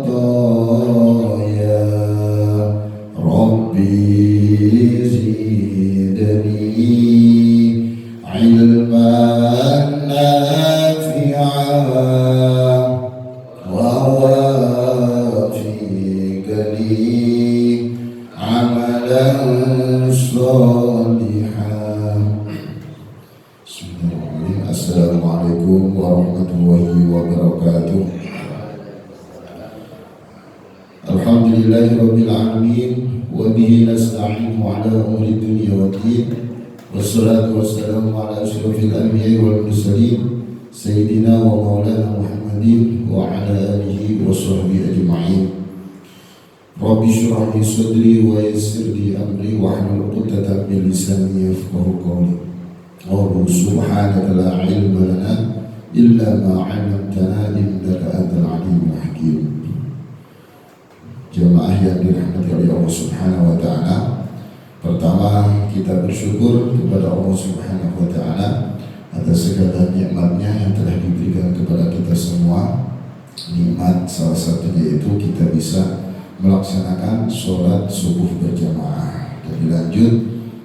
الخطايا ربي زدني علما نافعا ووافق لي عملا صالحا. Bismillahirrahmanirrahim. Assalamualaikum warahmatullahi wabarakatuh. Alhamdulillahirabbil alamin wa bihi nasta'inu ala umuri dunya waddin. Wassalatu wassalamu ala asyrafil anbiya'i wal mursalin sayyidina wa maulana Muhammadin wa ala alihi wa sahbihi ajma'in. Rabbi shrah li sadri wa yassir li amri wa hlul 'uqdatam min lisani yafqahu qawli. Wa subhanaka la ilma lana illa ma 'allamtana innaka antal alimul hakim. Jemaah yang dirahmati oleh Allah Subhanahu wa taala, pertama kita bersyukur kepada Allah Subhanahu wa taala atas segala nikmatnya yang telah diberikan kepada kita semua. Nikmat salah satunya itu kita bisa melaksanakan sholat subuh berjamaah. Dan dilanjut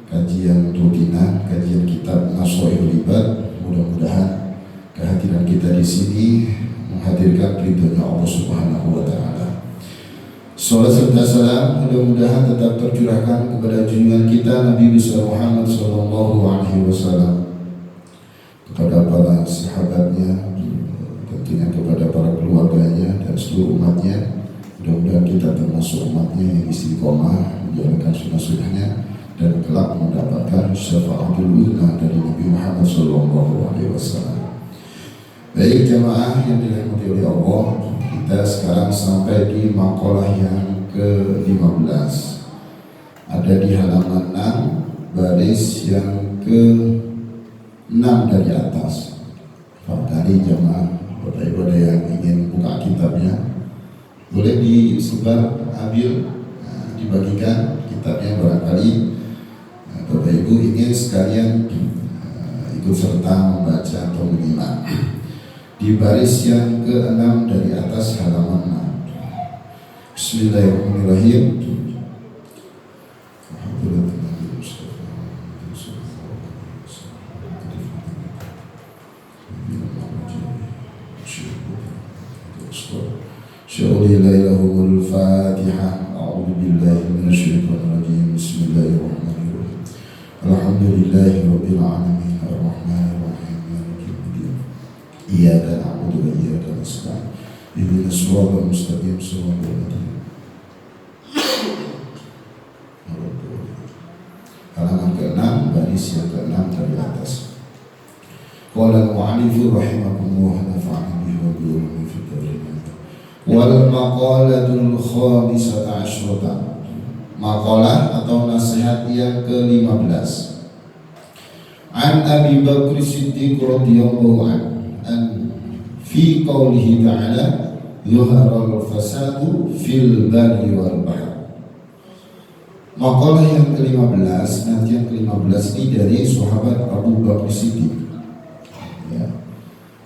kajian rutinan, kajian kitab Nashwaihul Ibad. Mudah-mudahan kehadiran kita di sini menghadirkan ridhonya Allah Subhanahu wa taala. Salat serta salam mudah-mudahan tetap tercurahkan kepada junjungan kita Nabi besar Muhammad sallallahu alaihi wasallam, kepada para sahabatnya, tentunya kepada para keluarganya dan seluruh umatnya. Mudah-mudahan kita termasuk umatnya yang istiqomah menjalankan sunnah-sunnahnya dan kelak mendapatkan syafaatul uzma dari Nabi Muhammad sallallahu alaihi wasallam. Baik jemaah yang dirahmati oleh Allah, kita sekarang sampai di maqalah yang ke-15. Ada di halaman 6, baris yang ke-6 dari atas. Barangkali jemaah Bapak-Ibu yang ingin buka kitabnya, boleh disebar, ambil, dibagikan kitabnya. Barangkali Bapak-Ibu ingin sekalian ikut serta membaca atau menyimak. Di baris yang ke-6 dari atas halaman 6. Bismillahirrahmanirrahim. Syaulilailahumul Fatihah. A'udzu billahi minasyaitonir rajim. Bismillahirrahmanirrahim. Alhamdulillahirabbil alamin arrahmanir rahim maliki yaumiddin. Iyyaka na'budu wa iyyaka nasta'in. Ihdinas siratal mustaqim siratal ladzina halaman ke-6 baris yang ke-6 dari atas. Qala al-mu'allif rahimahullah nafa'ana bihi wa bi ulumi fid darin. Wal maqalatul khamisata asyrata. Maqalah atau nasihat yang ke-15. An Abi Bakr Siddiq radhiyallahu anhu an fi qawlihi ta'ala yuharal fasadu fil barri wal bahr. Maqalah yang ke-15, nanti yang ke-15 ini dari sahabat Abu Bakr Siddiq. Ya.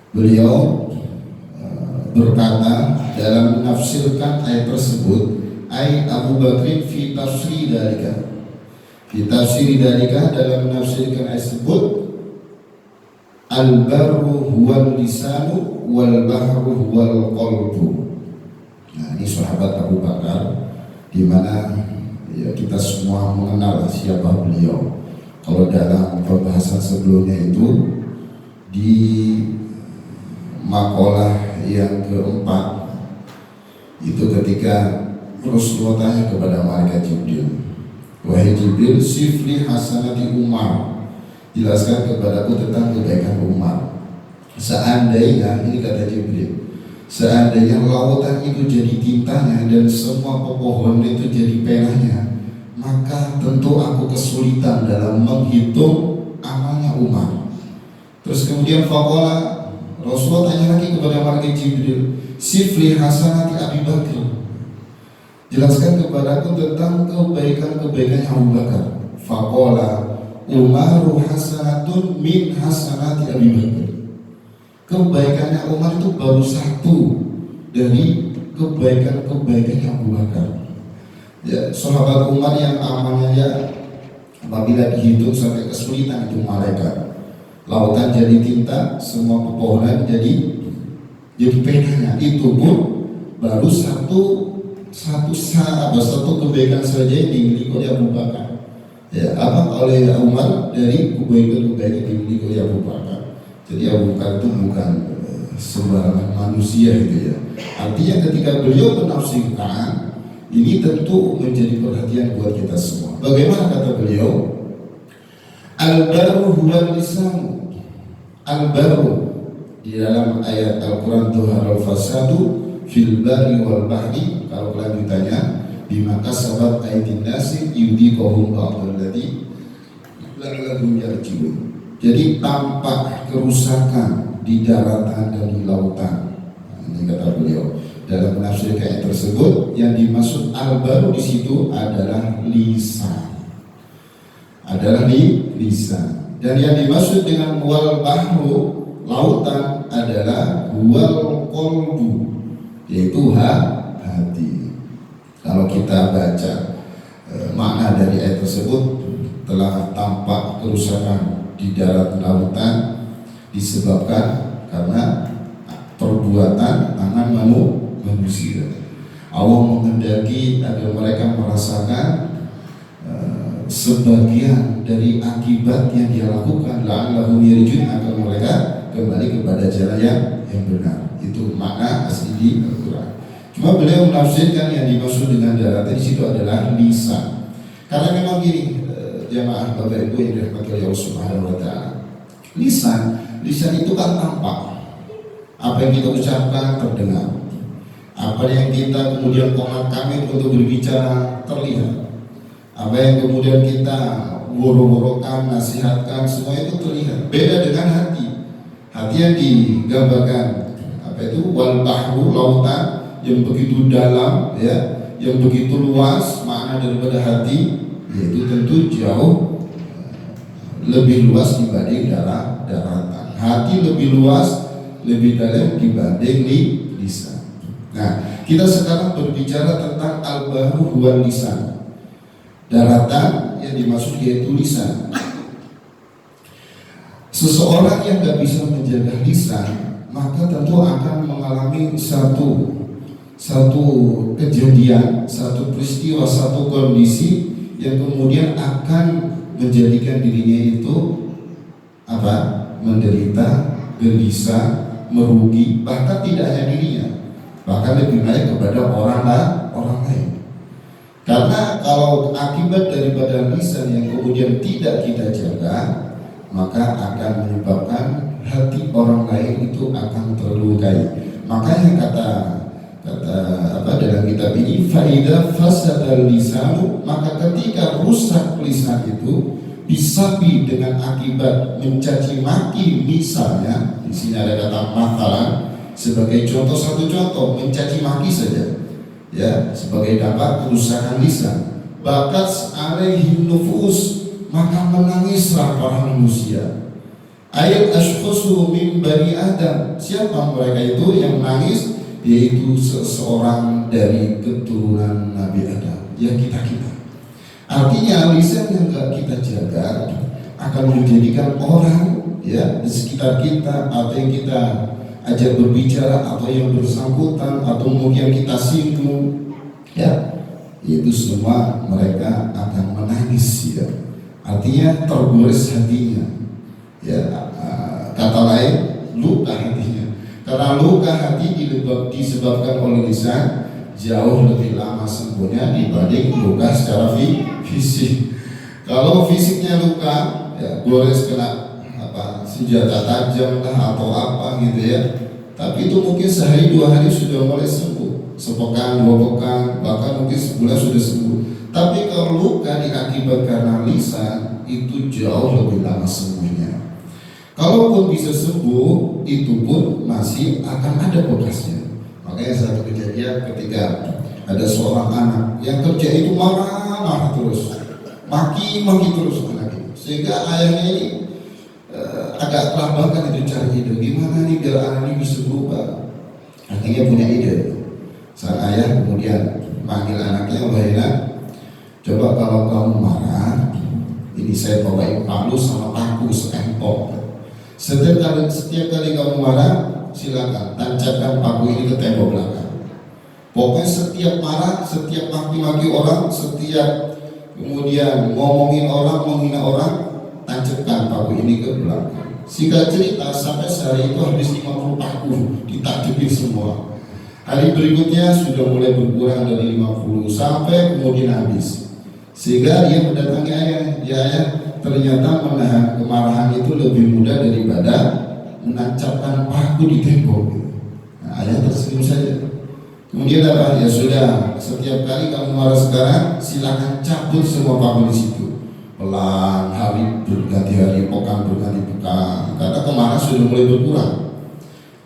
Beliau berkata dalam menafsirkan ayat tersebut, ayat Abu Bakr fi tafsir dalika. Fi tafsir dalika, dalam menafsirkan ayat tersebut, al-barru huwal lisanu wal bahru huwal qalbu. Nah, ini sahabat Abu Bakar, di mana ya kita semua mengenal siapa beliau. Kalau dalam pembahasan sebelumnya itu di maqalah yang ke-4 itu ketika Rasulullah tanya kepada malaikat Jibril, wahai Jibril, sifli hasanati Umar, jelaskan kepadaku tentang kebaikan Umar. Seandainya, ini kata Jibril, seandainya lautan itu jadi tintanya dan semua pepohonan itu jadi penanya, maka tentu aku kesulitan dalam menghitung amalnya Umar. Terus kemudian faqala, Rasulullah tanya lagi kepada malaikat Jibril, sifli hasanati Abi Bakr, jelaskan kepadaku tentang kebaikan-kebaikannya Abu Bakar. Faqala Umaru hasanatun min hasanati Abi Bakr. Kebaikannya Umar itu baru satu dari kebaikan Abu Bakar. Ya, sahabat Umar yang amalnya ya apabila dihitung sampai kesulitan itu malaikat. Lautan jadi tinta, semua pepohonan jadi penanya. Itu pun baru satu kebaikan saja yang dimiliki oleh Abu Bakar. Ya, oleh Umar dari kebaikan yang dimiliki oleh Abu Bakar. Jadi Abu Bakar itu bukan sembarangan manusia gitu ya. Artinya ketika beliau menafsirkan ini tentu menjadi perhatian buat kita semua. Bagaimana kata beliau? Al-baru huwa lisan. Al-baru di dalam ayat Al-Quran Tuharul fasadu fil bari wal bahri. Kalau kelanjutannya bima kasabat aydin nasi yudhiqahum ba'dal ladzi la'allahum yarji'un. Jadi tampak kerusakan di daratan dan di lautan. Ini kata beliau. Dalam menafsirkan ayat tersebut, yang dimaksud al-baru di situ adalah lisan. Lisan. Dan yang dimaksud dengan wal bahru, lautan, adalah wal qalbu, yaitu hati. Kalau kita baca makna dari ayat tersebut, telah tampak kerusakan di darat lautan disebabkan karena perbuatan tangan manusia. Allah menghendaki agar mereka merasakan sebagian dari akibat yang dia lakukan, la'allahum yarji'un, agar mereka kembali kepada jalan yang benar. Itu makna asli di Al-Quran. Cuma beliau menafsirkan yang dimaksud dengan daratan di situ adalah lisan. Karena memang gini, jamaah Bapak Ibu yang dirahmati oleh Allah Subhanahu wa taala. Lisan itu kan tampak. Apa yang kita ucapkan terdengar. Apa yang kita kemudian komat-kamit untuk berbicara terlihat. Apa yang kemudian kita woro-worokan, nasihatkan, semua itu terlihat. Beda dengan hati. Hati yang digambarkan wal bahru, lautan yang begitu dalam ya, yang begitu luas makna daripada hati, yaitu tentu jauh lebih luas dibanding daratan. Hati lebih luas, lebih dalam dibanding lisan. Nah, kita sekarang berbicara tentang al-bahru huwa lisan. Daratan yang dimaksud yaitu lisan. Seseorang yang gak bisa menjaga lisan, maka tentu akan mengalami satu kejadian, satu peristiwa, satu kondisi yang kemudian akan menjadikan dirinya itu menderita, gelisah, merugi, bahkan tidak hanya dirinya, bahkan lebih baik kepada orang lain. Karena kalau akibat daripada lisan yang kemudian tidak kita jaga, maka akan menyebabkan hati orang lain itu akan terlukai. Makanya kata dalam kitab ini, faida fasadal lisanu, maka ketika rusak lisan itu disabi dengan akibat mencaci maki, misalnya di sini ada kata matalan sebagai satu contoh mencaci maki saja. Ya, sebagai dampak kerusakan lisan, bakat alaihim nufus, maka menangislah para manusia. Ayat ashkhusu min bani Adam, siapa mereka itu yang menangis? Yaitu seseorang dari keturunan Nabi Adam, ya kita. Artinya lisan yang gak kita jaga akan menjadikan orang ya di sekitar kita, atau yang kita ajak berbicara, atau yang bersangkutan, atau mungkin kita singgung, ya itu semua mereka akan menangis ya. Artinya tergores hatinya, ya kata lain luka hatinya. Karena luka hati disebabkan oleh lisan jauh lebih lama sembuhnya dibanding luka secara fisik. Kalau fisiknya luka, ya gores kena senjata tajam lah atau apa gitu ya, tapi itu mungkin sehari 2 hari sudah mulai sembuh, sepekan 2 pekan, bahkan mungkin sebulan sudah sembuh. Tapi kalau luka diakibat karena lisan, itu jauh lebih lama sembuhnya. Kalaupun bisa sembuh, itu pun masih akan ada bekasnya. Makanya satu kejadian ketika ada seorang anak yang kerja itu marah terus, maki terus anaknya, sehingga ayahnya ini agak kelabakan itu cari ide gimana nih biar anak ini bisa berubah. Akhirnya punya ide. Sang ayah kemudian manggil anaknya, wahai nak, coba kalau kamu marah, ini saya bawain palu sama paku sekempok. Setiap kali kamu marah, silakan tancapkan paku ini ke tembok belakang. Pokoknya setiap marah, setiap maki-maki orang, setiap kemudian ngomongin orang, menghina orang, tancapkan paku ini ke belakang. Singkat cerita, sampai sehari itu habis 50 paku ditakjubin semua. Hari berikutnya sudah mulai berkurang dari 50 sampai kemudian habis. Sehingga dia mendatangi ayah, ya ayah, ternyata menahan kemarahan itu lebih mudah daripada menancapkan paku di tembok. Nah, ayah tersenyum saja. Kemudian apa? Ya sudah, setiap kali kamu marah sekarang, silakan cabut semua paku di situ. Pelan, hari berganti hari, pekan berganti pekan, karena kemarahan sudah mulai berkurang.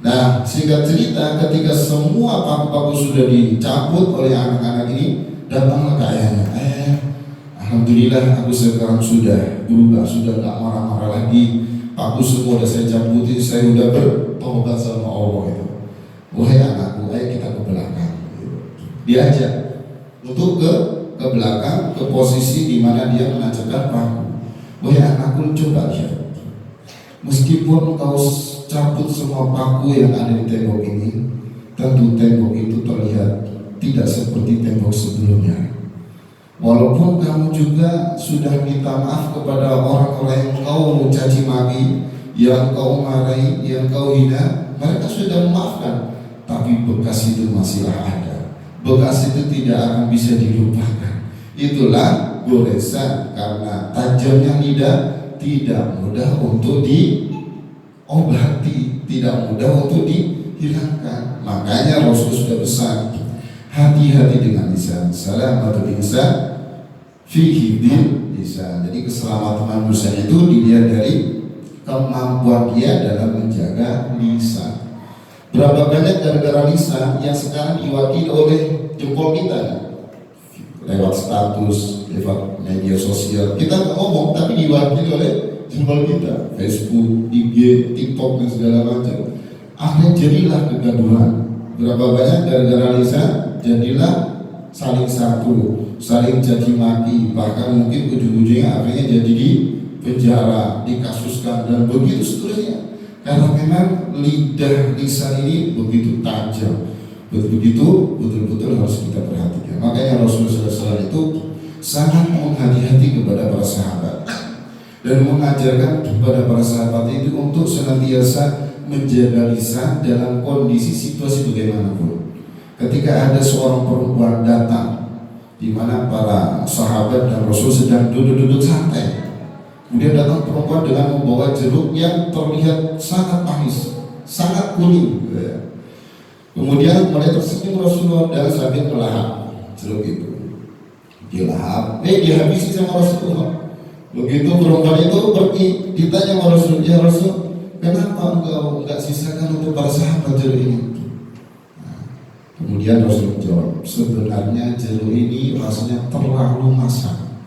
Nah, singkat cerita, ketika semua paku-paku sudah dicabut oleh anak-anak ini, datanglah ke ayahnya. Alhamdulillah, aku sekarang sudah berubah, sudah tak marah-marah lagi. Paku semua sudah saya cabutin, saya sudah bertobat sama Allah itu. Wahai anakku, ayo kita ke belakang. Diajak untuk ke belakang, ke posisi di mana dia menancapkan paku. Wahai anakku, coba lihat. Meskipun kau cabut semua paku yang ada di tembok ini, tentu tembok itu terlihat tidak seperti tembok sebelumnya. Walaupun kamu juga sudah minta maaf kepada orang-orang yang kau caci maki, yang kau marahi, yang kau hina, mereka sudah memaafkan, tapi bekas itu masihlah ada. Bekas itu tidak akan bisa dilupakan. Itulah goresan, karena tajamnya lidah tidak mudah untuk diobati, tidak mudah untuk dihilangkan. Makanya Rasul sudah pesan, hati-hati dengan lisan. Salamatul lisan fihi din lisan. Jadi keselamatan manusia itu dilihat dari kemampuan dia dalam menjaga lisan. Berapa banyak gara-gara lisan yang sekarang diwakili oleh jempol kita, lewat status, lewat media sosial. Kita nggak ngomong, tapi diwakili oleh jempol kita, Facebook, IG, TikTok dan segala macam. Akhirnya jadilah kegaduhan. Berapa banyak gara-gara lisan jadilah saling satu, saling caci maki, bahkan mungkin ujung-ujungnya akhirnya jadi di penjara, dikasuskan dan begitu seterusnya. Karena memang lidah lisan ini begitu tajam, begitu betul-betul harus kita perhatikan. Makanya Rasulullah SAW itu sangat menghati-hati kepada para sahabat dan mengajarkan kepada para sahabat itu untuk senantiasa menjaga lisan dalam kondisi situasi bagaimanapun. Ketika ada seorang perempuan datang, di mana para sahabat dan Rasul sedang duduk-duduk santai, kemudian datang perempuan dengan membawa jeruk yang terlihat sangat manis, sangat kuning. Kemudian mulai tersenyum Rasulullah dan sambil melahap jeruk itu. Dilahap, dihabisi sama Rasulullah. Begitu perempuan itu pergi, ditanya sama Rasul, ya Rasul, kenapa engkau enggak sisakan untuk para sahabat jeruk ini? Kemudian Rasul jawab, sebenarnya jeruk ini rasanya terlalu masam.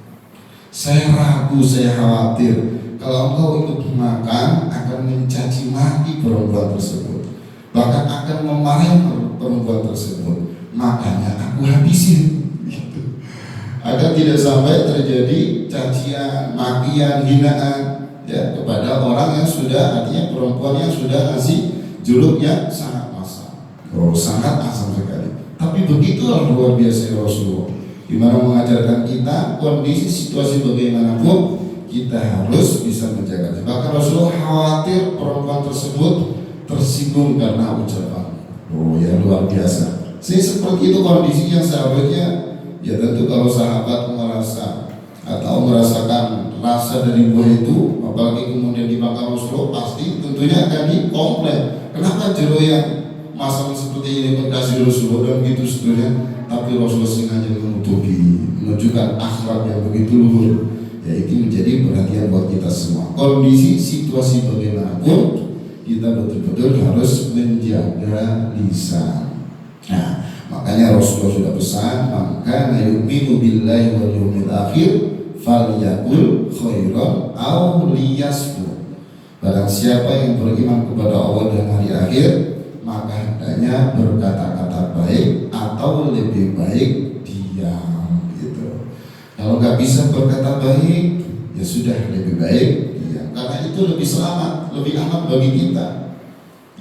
Saya ragu, saya khawatir kalau engkau ikut makan akan mencaci maki perempuan tersebut, bahkan akan memarahi perempuan tersebut. Makanya aku habisin, gitu. Agar tidak sampai terjadi cacian, makian, hinaan ya kepada orang yang sudah, artinya perempuan yang sudah ngasih jeruk yang sangat masam. Sangat asam sekali. Tapi begitulah luar biasa Rasulullah, di mana mengajarkan kita kondisi situasi bagaimanapun kita harus bisa menjaga. Bahkan Rasulullah khawatir perempuan tersebut tersinggung karena ucapan. Ya luar biasa. Seperti itu kondisi yang seharusnya ya tentu kalau sahabat merasa atau merasakan rasa dari buah itu, apalagi kemudian dimakan Rasulullah, pasti tentunya akan dikomplain. Kenapa jeruk yang masam seperti ini berkasih Rasulullah dan begitu seterusnya, tapi Rasulullah sengaja menutupi, menunjukkan akhlak yang begitu luhur. Ya itu menjadi perhatian buat kita semua. Kondisi situasi bagaimanapun kita betul-betul harus menjaga lisan. Nah, makanya Rasulullah sudah pesan, maka yu'minu billahi wal yawmil akhir falyaqul khairan aw liyasmut. Barang siapa yang beriman kepada Allah dan hari akhir, maka hendaknya berkata-kata baik atau lebih baik diam gitu. Kalau nggak bisa berkata baik, ya sudah lebih baik diam, karena itu lebih selamat, lebih aman bagi kita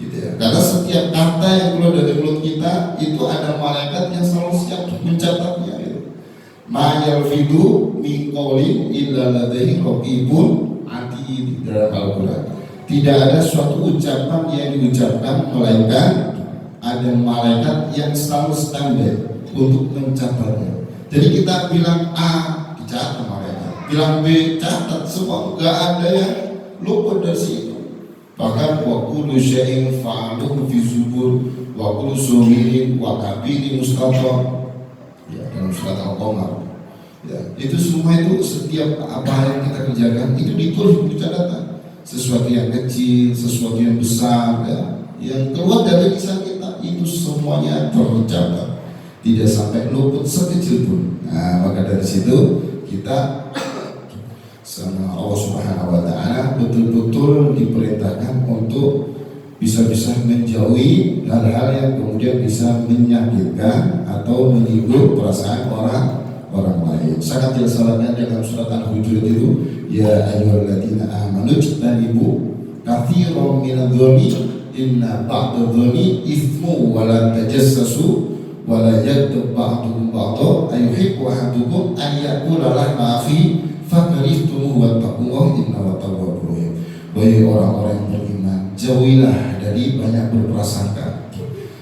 gitu ya. Karena setiap kata yang keluar dari mulut kita itu ada malaikat yang selalu siap mencatatnya gitu. Ma yalfidu min qawlin illa ladaihi raqibun atid, dalam Al-Quran. Tidak ada suatu ucapan yang diucapkan melainkan ada malaikat yang selalu standby untuk mencatatnya. Jadi kita bilang A, dicatat malaikat, bilang B, catat semua, nggak ada yang luput dari situ. Bahkan wa kullu syai'in fa'aluhu fi zubur wa kullu sumirin wa kabiri mustafa, ya, dalam surat Al-Qamar. Ya, itu semua itu setiap apa yang kita kerjakan itu ditulis di catatan. Sesuatu yang kecil, sesuatu yang besar, ya, yang keluar dari lisan kita itu semuanya tercatat, tidak sampai luput sekecil pun. Nah, maka dari situ kita sama Allah Subhanahu wa Ta'ala betul-betul diperintahkan untuk bisa-bisa menjauhi hal-hal yang kemudian bisa menyakitkan atau menyinggung perasaan orang lain. Sangat jelas salatnya dalam surat Al-Hujurat itu, ya ayyuhalladzina amanu ijtanibu katsiran minadh-dhanni inna ba'dadh-dhanni itsmu wa la tajassasu wa la yaghtab ba'dukum ba'dha ayuhibbu ahadukum an ya'kula lahma akhihi fakarihtumuhu wattaqullaha innahu tawwabur rahim. Wahai orang-orang yang beriman, jauhilah dari banyak berprasangka.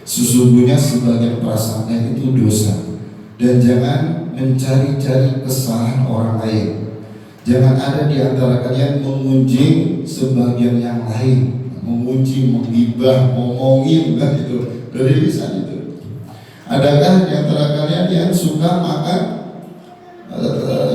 Sesungguhnya sebagian prasangka itu dosa. Dan jangan mencari-cari kesalahan orang lain. Jangan ada di antara kalian mengunjing sebagian yang lain, mengunjing, menggibah, ngomongin, kan itu dari lisan itu. Adakah di antara kalian yang suka makan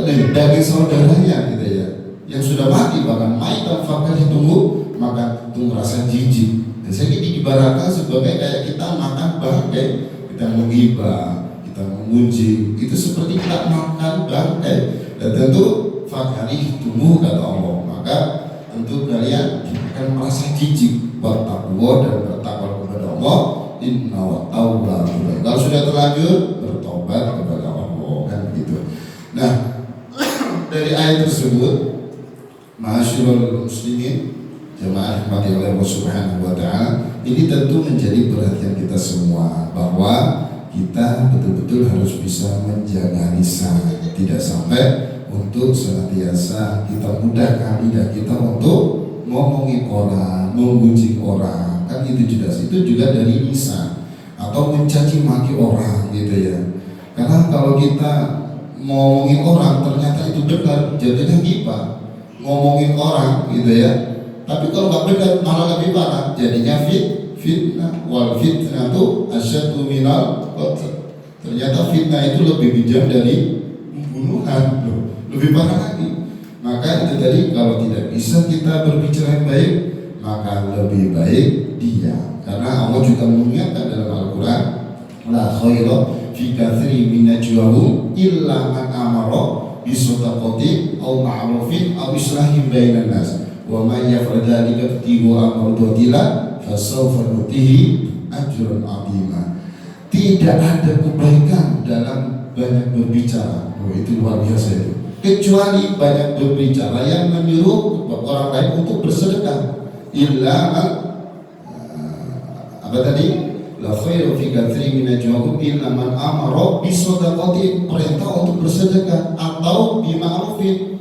daging saudaranya gitu ya, yang sudah mati, bahkan maitan fakar ditunggu, maka itu merasa jijik. Dan saya ini diibaratkan sebagai kayak kita makan bangkai, kita menggibah, kita memuji, itu seperti kita makan bangkai. Dan tentu fakari tunggu kata Allah, maka tentu kalian akan merasa jijik. Bertakwa dan bertakwa kepada Allah, inna wa tawwabur rahim. Kalau sudah terlanjur bertobat kepada Allah, kan begitu. Nah, dari ayat tersebut, ma'asyiral muslimin, jemaah rahmati Allah Subhanahu wa Ta'ala, ini tentu menjadi perhatian kita semua bahwa kita betul-betul harus bisa menjaga lisan, tidak sampai untuk senantiasa kita mudahkan lidah kita untuk ngomongin orang, mengunjing orang, kan itu juga dari lisan, atau mencaci maki orang gitu ya. Karena kalau kita ngomongin orang ternyata itu benar, jadinya ghibah, ngomongin orang gitu ya. Tapi kalau nggak benar malah lebih parah, jadinya fitnah. Wal fitnah itu asyaddu minal qatl. Ternyata fitnah itu lebih bijak dari pembunuhan, lebih parah lagi. Maka itu tadi, kalau tidak bisa kita berbicara yang baik, maka lebih baik diam. Karena Allah juga mengingatkan dalam Al-Quran, la khaira fi katsirin min najwahum illa man amara bi shadaqatin aw ma'rufin aw islahin bainan nas wa man yaf'al dzalika ibtigha'a mardatillah fasawfa nutihi ajran 'azima. Tidak ada kebaikan dalam banyak berbicara. Oh, itu luar biasa itu. Kecuali banyak berbicara yang menyuruh orang lain untuk bersedekah. Illa apa tadi? La khairu fi katsirin min najwahum illa man amara bi shadaqatin, perintah untuk bersedekah, atau bi ma'rufin,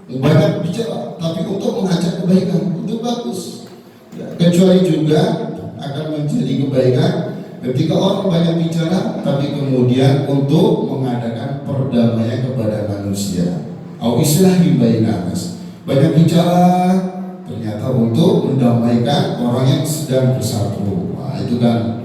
banyak bicara tapi untuk mengajak kebaikan, itu bagus ya. Kecuali juga akan menjadi kebaikan ketika orang banyak bicara tapi kemudian untuk mengadakan perdamaian kepada manusia, au islahi bainan nas, banyak bicara ternyata untuk mendamaikan orang yang sedang bersatu. Nah, itu kan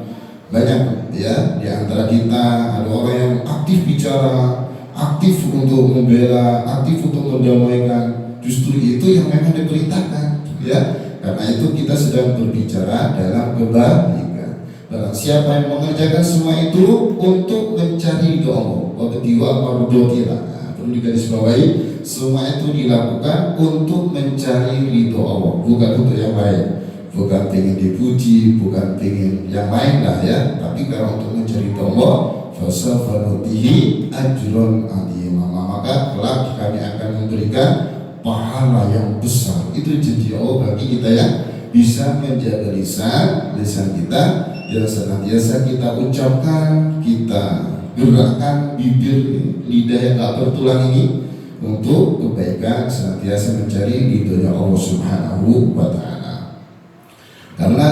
banyak ya, di antara kita ada orang yang aktif bicara, aktif untuk membela, aktif untuk mendamaikan. Justru itu yang memang diperintahkan ya. Karena itu kita sedang berbicara dalam kebaikan. Barang siapa yang mengerjakan semua itu untuk mencari ridho Allah, wabtiwa mardotillah. Nah, perlu digarisbawahi, semua itu dilakukan untuk mencari ridho Allah, bukan untuk yang lain. bukan pengen dipuji, bukan pengen yang lain lah ya, tapi karena untuk mencari Allah, fasawfa nutihi ajron azima, maka kelak kami akan memberikan pahala yang besar. Itu janji Allah bagi kita yang bisa menjaga lisan kita yang senantiasa kita ucapkan, kita gerakkan bibir lidah yang tak bertulang ini untuk kebaikan, senantiasa mencari ridhonya Allah Subhanahu wa Ta'ala. Karena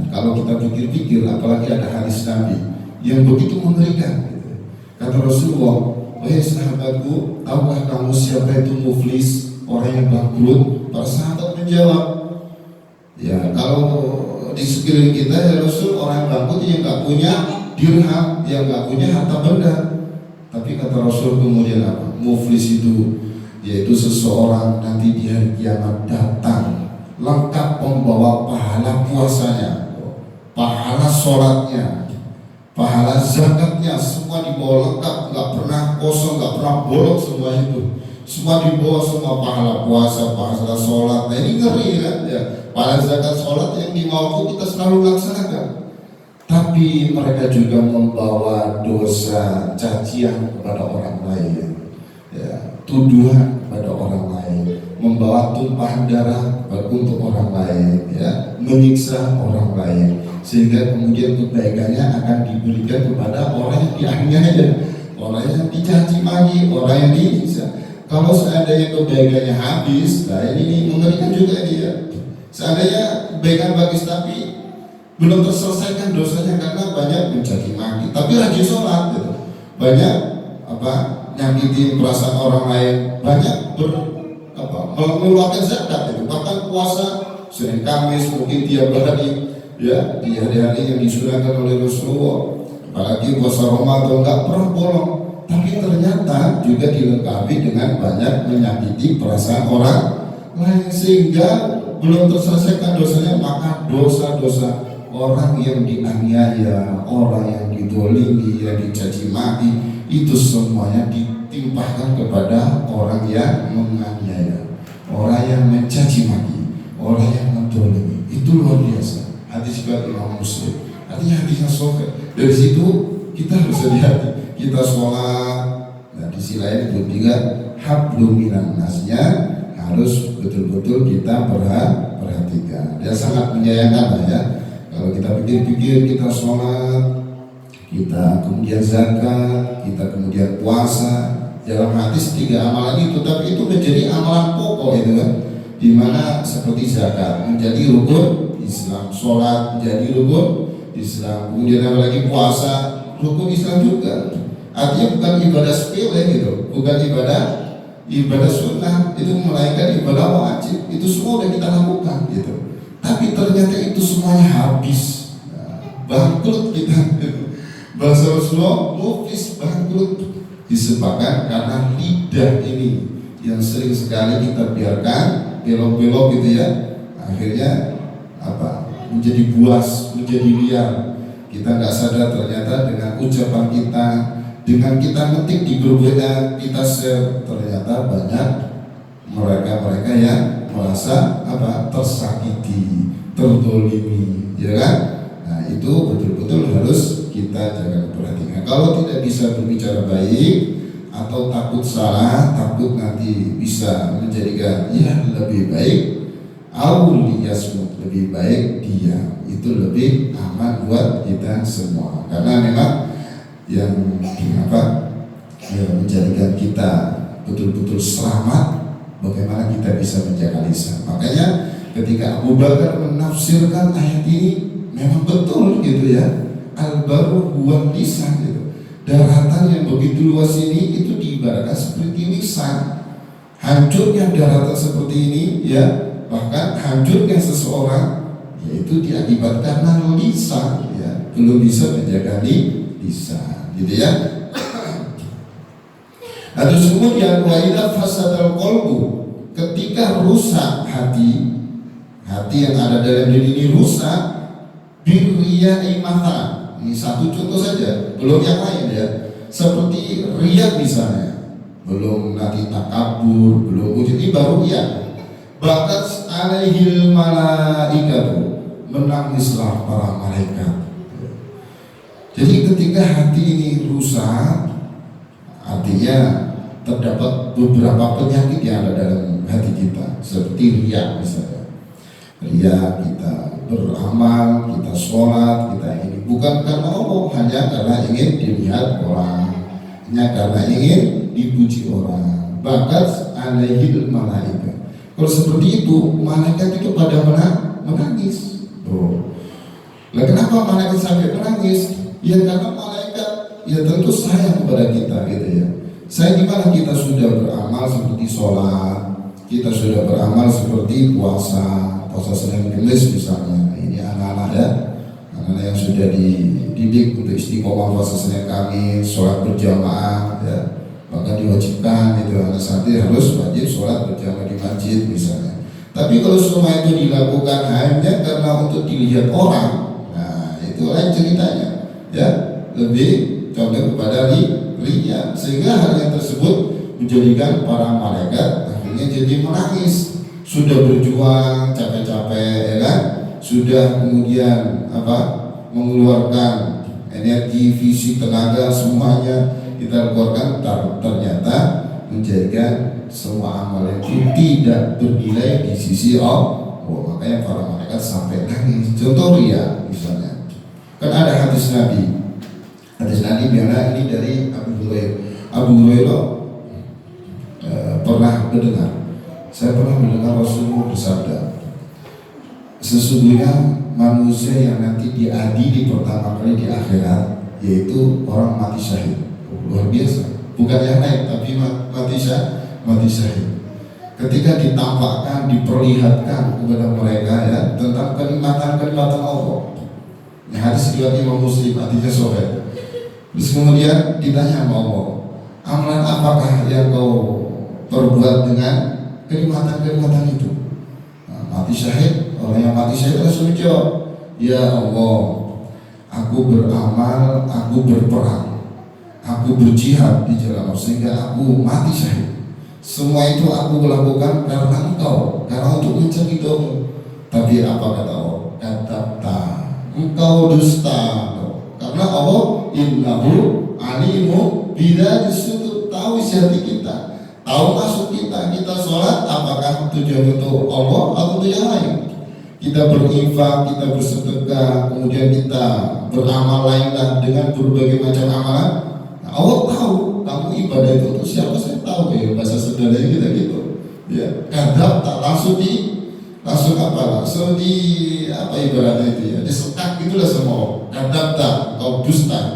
kalau kita pikir-pikir, apalagi ada hadis Nabi yang begitu mengerikan gitu. Kata Rasulullah, wahai sahabatku, tahukah kamu siapa itu muflis, orang yang bangkrut? Para sahabat menjawab, ya kalau di sekeliling kita ya Rasul, orang bangkrut yang gak punya dirham, yang gak punya harta benda. Tapi kata Rasul kemudian apa? Muflis itu yaitu seseorang nanti di hari kiamat datang lengkap membawa pahala puasanya, pahala sholatnya, pahala zakatnya, semua dibawa lengkap, nggak pernah kosong, nggak pernah bolong, semua itu semua dibawa, semua pahala puasa, pahala sholat. Nah ini ngeri kan ya, pahala zakat, sholat yang di mauku kita selalu laksanakan. Tapi mereka juga membawa dosa cacian kepada orang lain, ya, tuduhan kepada orang lain, membawa tumpahan darah untuk orang lain, ya, menyiksa orang lain, sehingga kemudian kebaikannya akan diberikan kepada orang yang dianiaya, orang yang dicaci maki, orang yang disiksa. Kalau seandainya kebaikannya habis, nah ini mengerikan juga dia. Seandainya kebaikan bagus tapi belum terselesaikan dosanya karena banyak mencaci maki, tapi rajin sholat, gitu. Banyak nyakitin perasaan orang lain, banyak mengeluarkan zakat, itu bahkan puasa Senin Kamis mungkin tiap hari, ya, di hari-hari yang disunahkan oleh Rasulullah, apalagi puasa Ramadan nggak pernah bolong, tapi ternyata juga dilengkapi dengan banyak menyakiti perasaan orang lain sehingga belum terselesaikan dosanya, maka dosa-dosa orang yang dianiaya, orang yang didolimi, yang dicaci maki, itu semuanya ditimpahkan kepada orang yang menganiaya, orang yang mencaci maki, orang yang mendolimi. Itu luar biasa. Hadis riwayat Imam Muslim. Artinya hadisnya sahih. Dari situ kita harus hati-hati. Kita sholat. Nah di sisi lain juga hablum minan nasnya harus betul-betul kita perhatikan. Dia sangat menyayangkan lah ya. Kalau kita pikir-pikir, kita sholat, kita kemudian zakat, kita kemudian puasa, dalam hadis 3 amalan itu, tapi itu menjadi amalan pokok itu kan, dimana seperti zakat menjadi rukun Islam, sholat menjadi rukun Islam, kemudian apalagi puasa rukun Islam juga. Artinya bukan ibadah sepele gitu, bukan ibadah sunnah, itu melainkan ibadah wajib. Itu semua udah kita lakukan gitu. Tapi ternyata itu semuanya habis, bangkrut kita. Bahasa Rasulullah, muflis, bangkrut, disebabkan karena lidah ini yang sering sekali kita biarkan belok-belok gitu ya, akhirnya menjadi buas, menjadi liar. Kita nggak sadar ternyata dengan ucapan kita, dengan kita ngetik di grup WA, kita share, ternyata banyak mereka yang merasa tersakiti, terdolimi, ya kan? Nah itu betul-betul harus kita jaga perhatian. Kalau tidak bisa berbicara baik atau takut salah, takut nanti bisa menjadikan lebih baik, auliyasmut, lebih baik diam, itu lebih aman buat kita semua. Karena memang yang menjadikan kita betul-betul selamat, bagaimana kita bisa menjaga lisan. Makanya ketika Abu Bakar menafsirkan ayat ini, memang betul gitu ya, al-baru huwa lisan gitu. Daratan yang begitu luas ini itu diibaratkan seperti lisan. Hancurnya daratan seperti ini ya, bahkan hancurnya seseorang yaitu diakibatkan karena lisan ya, belum bisa menjaga lisan gitu ya. Ada kemudian wa idza fasadal qalbu, ketika rusak hati yang ada dalam diri ini rusak, birriya'i matha. Ini satu contoh saja, belum yang lain ya. Seperti riya misalnya, belum nanti takabur, belum wujud, ini baru riya. Bakat alaihil malaikatu, menangislah para malaikat. Jadi ketika hati ini rusak, artinya terdapat beberapa penyakit yang ada dalam hati kita, seperti riya misalnya. Riya, kita beramal, kita sholat, kita ini bukan karena Allah, hanya karena ingin dilihat orang, hanya karena ingin dipuji orang. Bahkan alaihil malaikat. Kalau seperti itu, malaikat itu pada menangis. Nah, kenapa malaikat sampai menangis? Ya karena malaikat ya tentu sayang kepada kita gitu ya. Saya gimana kita sudah beramal seperti sholat, kita sudah beramal seperti puasa Senin Kamis misalnya. Ini anak-anak ya, anak-anak yang sudah dididik untuk istiqomah puasa Senin Kamis, sholat berjamaah ya, bahkan diwajibkan itu anak santri harus wajib sholat berjamaah di masjid misalnya. Tapi kalau semua itu dilakukan hanya karena untuk dilihat orang, nah itu lain ceritanya ya, lebih condong kepada riya, sehingga hal yang tersebut menjadikan para malaikat akhirnya jadi menangis. Sudah berjuang capek-capek ya kan, sudah kemudian mengeluarkan energi, fisik, tenaga semuanya kita keluarkan, ternyata menjadikan semua amal itu tidak bernilai di sisi Allah. Makanya para malaikat sampai nangis. Contoh riya misalnya, kan ada hadis Nabi biarlah ini dari Abu Hurairah pernah mendengar. Saya pernah mendengar Rasulullah bersabda, sesungguhnya manusia yang nanti diadili pertama kali di akhirat yaitu orang mati syahid. Luar biasa, bukan yang lain tapi mati syahid. Ketika ditampakkan, diperlihatkan kepada mereka ya tentang kenikmatan Allah. Ini hadis riwayat Imam Muslim, hadisnya sahih. Terus kemudian ditanya sama Allah, amalan apakah yang kau perbuat dengan kenikmatan itu? Nah, mati syahid, orang yang mati syahid langsung jawab, ya Allah, aku beramal, aku berperang, aku berjihad di jalan Allah sehingga aku mati syahid. Semua itu aku lakukan karena Engkau, karena untuk mencari ridhomu. Tapi apa kata Allah? Kata engkau dusta, karena Allah innahu alimu bidzati sudur, tahu isi hati kita, tahu maksud kita sholat apakah tujuan untuk Allah atau untuk yang lain. Kita berinfak, kita bersedekah, kemudian kita beramal lainlah dengan berbagai macam amalan. Nah, Allah tahu kamu ibadah itu untuk siapa, saya tahu ya, bahasa sederhana kita gitu ya. Kadang tak langsung ibaratnya itu ya, disekat gitulah semua. Kadang tak kau dusta,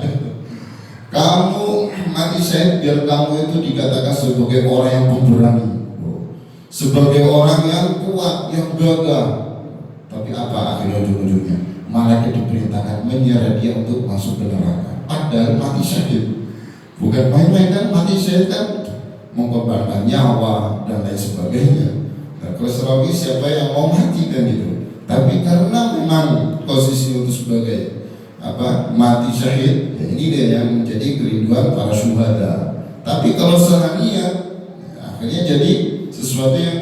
kamu mati syahid biar kamu itu dikatakan sebagai orang yang pemberani, sebagai orang yang kuat, yang gagah. Tapi apa akhirnya ujung-ujungnya? Malaikat diperintahkan menyeret dia untuk masuk ke neraka. Padahal mati syahid bukan main-main kan, mati syahid kan mengorbankan nyawa dan lain sebagainya. Nah, kalau siapa yang mau mati kan gitu. Tapi karena memang posisi itu sebagai mati syahid, ya ini dia yang menjadi kerinduan para syuhada. Tapi kalau salah niat, ya akhirnya jadi sesuatu yang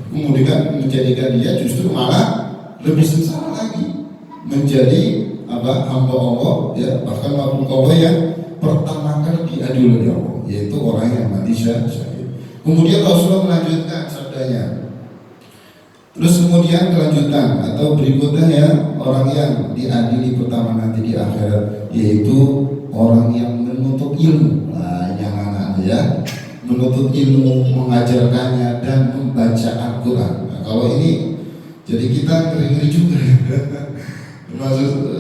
kemudian menjadikan dia justru malah lebih sengsara lagi, menjadi hamba Allah ya, bahkan makhluk Allah yang pertama kali diadil oleh Allah, yaitu orang yang mati syahid. Kemudian Rasulullah melanjutkan sabdanya. Terus kemudian kelanjutan atau berikutnya ya, orang yang diadili pertama nanti di akhirat yaitu orang yang menuntut ilmu. Nah, yang anak ya, menuntut ilmu, mengajarkannya dan membaca Al-Quran. Nah, kalau ini jadi kita ngeri-ngeri juga.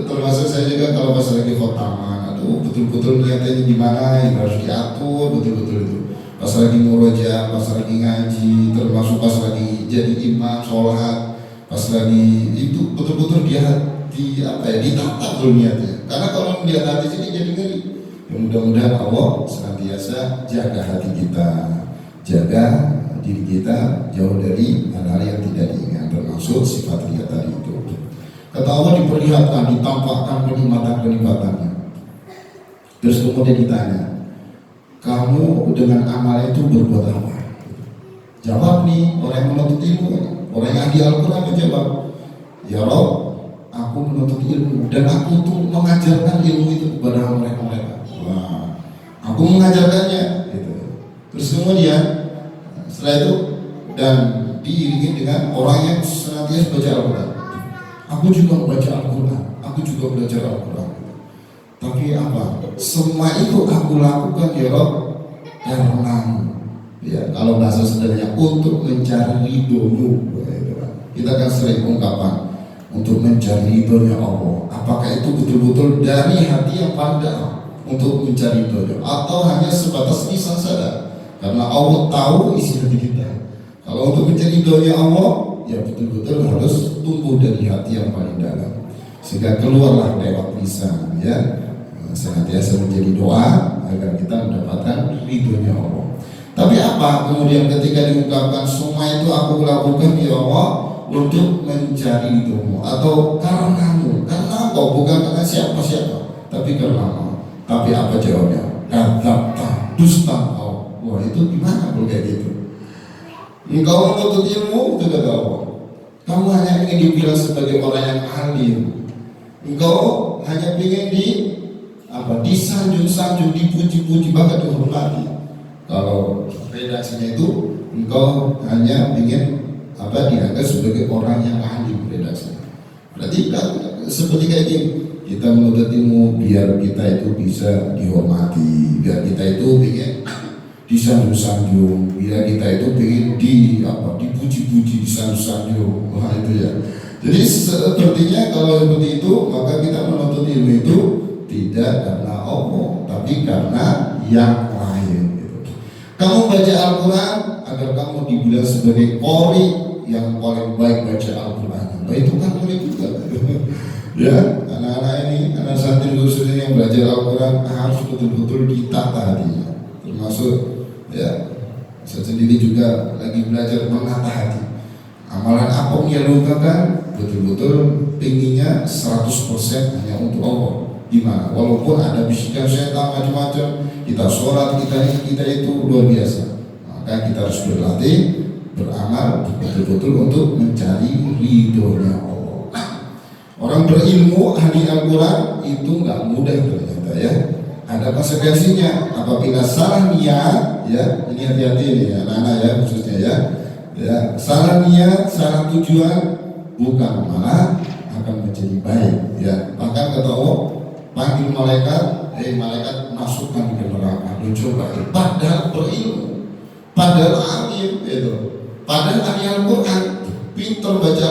termasuk saya juga kalau pas lagi khotaman, aduh betul-betul niatnya gimana, yang harus diatur betul-betul itu. Pas lagi murojaah, pas lagi ngaji, termasuk pas lagi jadi imam sholat, pas lagi itu betul-betul ditata dulu niatnya. Karena kalau melihat hati sini jadi ngeri. Ya, mudah-mudahan Allah senantiasa jaga hati kita, jaga diri kita jauh dari hal-hal yang tidak diingat, termasuk sifat riya tadi itu. Kata Allah diperlihatkan, ditampakkan kenikmatan-kenikmatannya. Terus kemudian ditanya, kamu dengan amal itu berbuat apa? Jawab nih orang yang menuntut ilmu, orang yang ahli Al-Quran menjawab, ya Rob, aku menuntut ilmu dan aku tuh mengajarkan ilmu itu kepada mereka. Wah, aku mengajarkannya gitu. Terus kemudian setelah itu dan diiringi dengan orang yang senantiasa baca Al-Quran. Aku juga membaca Al-Quran, aku juga belajar Al-Quran. Tapi apa? Semua itu aku lakukan ya Rob karena ya, kalau bahasa sederhananya untuk mencari ridhomu. Kita kan sering ungkapan untuk mencari ridhonya Allah. Apakah itu betul-betul dari hati yang paling dalam untuk mencari ridhonya, atau hanya sebatas lisan saja? Karena Allah tahu isi hati kita. Kalau untuk mencari ridhonya Allah, ya betul-betul harus tumbuh dari hati yang paling dalam, sehingga keluarlah lewat lisan, ya. Senantiasa menjadi doa agar kita mendapatkan ridhonya Allah. Tapi apa kemudian ketika diungkapkan semua itu aku lakukan ya Allah untuk mencari ridhomu, atau karenamu, karena engkau, bukan karena siapa-siapa, tapi karenamu. Tapi apa jawabnya? Kadzabta, dusta engkau. Wah, itu gimana kalau kayak gitu? Engkau menuntut ilmu, itu kata Allah, kamu hanya ingin dibilang sebagai orang yang alim. Engkau hanya ingin disanjung-sanjung, dipuji-puji, bahkan dihormati. Kalau redaksinya itu engkau hanya ingin dianggap sebagai orang yang ahli redaksi. Berarti kan seperti kayak gini, kita menuntut ilmu biar kita itu bisa dihormati, biar kita itu ingin disanjung-sanjung, biar kita itu ingin dipuji-puji, disanjung-sanjung. Wah, itu ya. Jadi sepertinya kalau seperti itu, maka kita menuntut ilmu itu tidak karena Allah, tapi karena yang lain gitu. Kamu baca Al-Quran agar kamu dibilang sebagai qori yang paling baik baca Al-Quran. Nah, itu kan boleh juga. Ya, anak-anak ini, anak santri khususnya yang belajar Al-Quran harus betul-betul ditata hatinya. Termasuk ya, saya sendiri juga lagi belajar menata hati. Amalan apa yang dilakukan betul-betul pinginnya 100% hanya untuk Allah. Gimana? Walaupun ada bisikan setan macam-macam, kita sholat, kita itu luar biasa. Maka kita harus berlatih, beramal betul-betul untuk mencari ridhonya Allah. Orang berilmu ahli Al-Quran itu nggak mudah ternyata ya. Ada konsekuensinya. Apabila salah niat, ya ini hati-hati nih ya, anak-anak ya khususnya ya, salah niat, salah tujuan, bukan malah akan menjadi baik ya. Bahkan kata Allah, panggil malaikat, malaikat masukkan ke neraka. Coba, padahal berilmu, padahal alim itu, padahal ahli Al-Quran, pintar baca